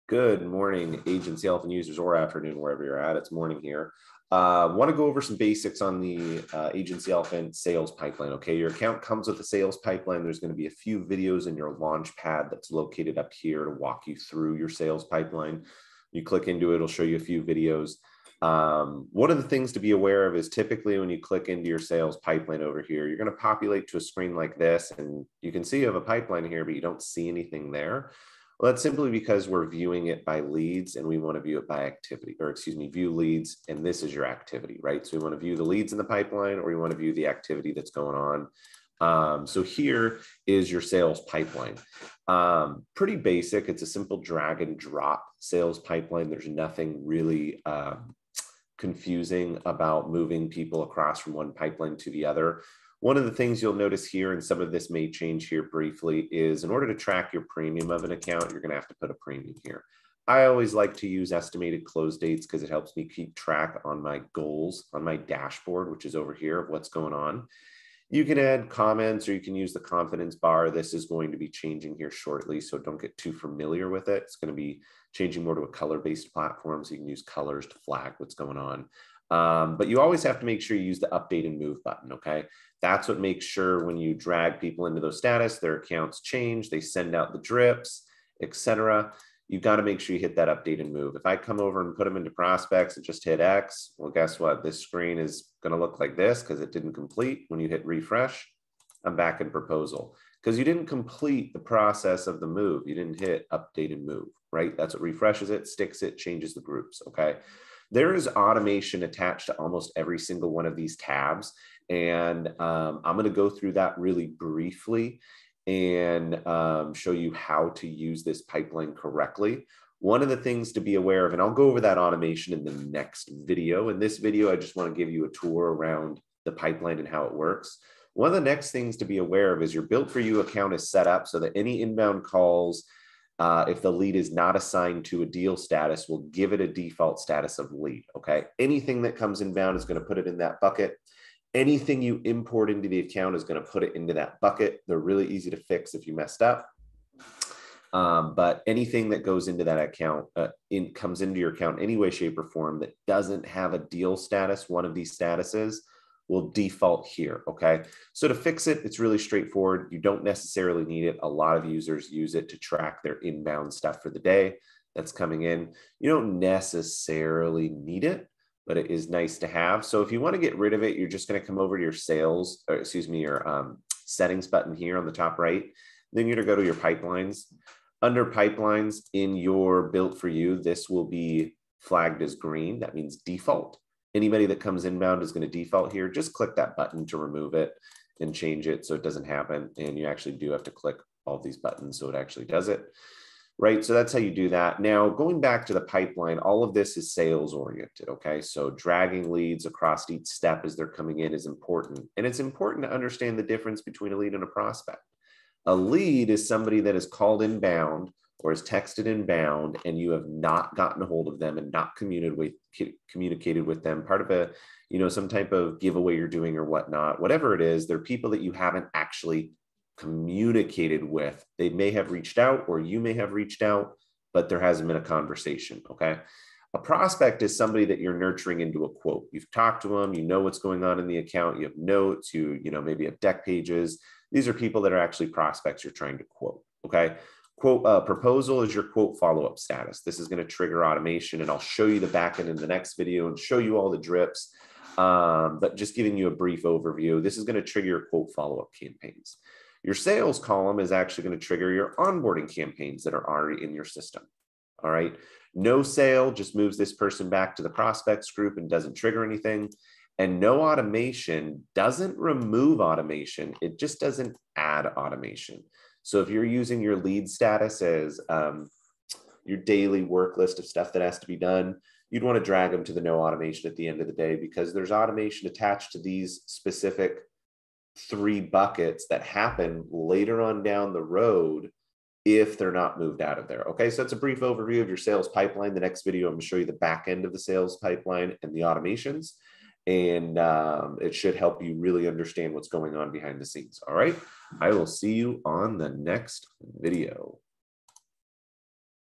Good morning, agency health and users, or afternoon, wherever you're at. It's morning here. Want to go over some basics on the agency elephant sales pipeline. Okay, your account comes with a sales pipeline. There's going to be a few videos in your launch pad that's located up here to walk you through your sales pipeline. You click into it, it'll show you a few videos. One of the things to be aware of is typically when you click into your sales pipeline over here, you're going to populate to a screen like this, and you can see you have a pipeline here, but you don't see anything there. Well, that's simply because we're viewing it by leads and we want to view it by activity, or excuse me, view leads, and this is your activity, right? So we want to view the leads in the pipeline, or we want to view the activity that's going on. So here is your sales pipeline. Pretty basic. It's a simple drag and drop sales pipeline. There's nothing really confusing about moving people across from one pipeline to the other. One of the things you'll notice here, and some of this may change here briefly, is in order to track your premium of an account, you're going to have to put a premium here. I always like to use estimated close dates because it helps me keep track on my goals on my dashboard, which is over here, of what's going on. You can add comments or you can use the confidence bar. This is going to be changing here shortly, so don't get too familiar with it. It's going to be changing more to a color-based platform, so you can use colors to flag what's going on. But you always have to make sure you use the update and move button, okay? That's what makes sure when you drag people into those status, their accounts change, they send out the drips, etc. You've got to make sure you hit that update and move. If I come over and put them into prospects and just hit X, well, guess what? This screen is going to look like this because it didn't complete. When you hit refresh, I'm back in proposal because you didn't complete the process of the move. You didn't hit update and move, right? That's what refreshes it, sticks it, changes the groups, okay? There is automation attached to almost every single one of these tabs. And I'm going to go through that really briefly and show you how to use this pipeline correctly. One of the things to be aware of, and I'll go over that automation in the next video. In this video, I just want to give you a tour around the pipeline and how it works. One of the next things to be aware of is your Built For You account is set up so that any inbound calls, if the lead is not assigned to a deal status, we'll give it a default status of lead, okay? Anything that comes inbound is going to put it in that bucket. Anything you import into the account is going to put it into that bucket. They're really easy to fix if you messed up. But anything that goes into that account, comes into your account any way, shape, or form that doesn't have a deal status, one of these statuses, will default here, okay? So to fix it, it's really straightforward. You don't necessarily need it. A lot of users use it to track their inbound stuff for the day that's coming in. You don't necessarily need it, but it is nice to have. So if you want to get rid of it, you're just going to come over to your sales, or excuse me, your settings button here on the top right. Then you're going to go to your pipelines. Under pipelines in your Built For You, this will be flagged as green. That means default. Anybody that comes inbound is going to default here. Just click that button to remove it and change it so it doesn't happen. And you actually do have to click all these buttons so it actually does it. Right, so that's how you do that. Now, going back to the pipeline, all of this is sales oriented, okay? So dragging leads across each step as they're coming in is important. And it's important to understand the difference between a lead and a prospect. A lead is somebody that is called inbound or is texted inbound and you have not gotten a hold of them and not communicated with them, part of a, some type of giveaway you're doing or whatnot, whatever it is, they're people that you haven't actually communicated with. They may have reached out or you may have reached out, but there hasn't been a conversation, okay? A prospect is somebody that you're nurturing into a quote. You've talked to them, you know what's going on in the account, you have notes, you maybe have deck pages. These are people that are actually prospects you're trying to quote, okay? Quote proposal is your quote follow-up status. This is going to trigger automation, and I'll show you the backend in the next video and show you all the drips. But just giving you a brief overview, this is going to trigger your quote follow-up campaigns. Your sales column is actually going to trigger your onboarding campaigns that are already in your system. All right. No sale just moves this person back to the prospects group and doesn't trigger anything. And no automation doesn't remove automation. It just doesn't add automation. So if you're using your lead status as your daily work list of stuff that has to be done, you'd want to drag them to the no automation at the end of the day, because there's automation attached to these specific 3 buckets that happen later on down the road if they're not moved out of there. Okay, so that's a brief overview of your sales pipeline. The next video, I'm going to show you the back end of the sales pipeline and the automations, and it should help you really understand what's going on behind the scenes. All right, I will see you on the next video.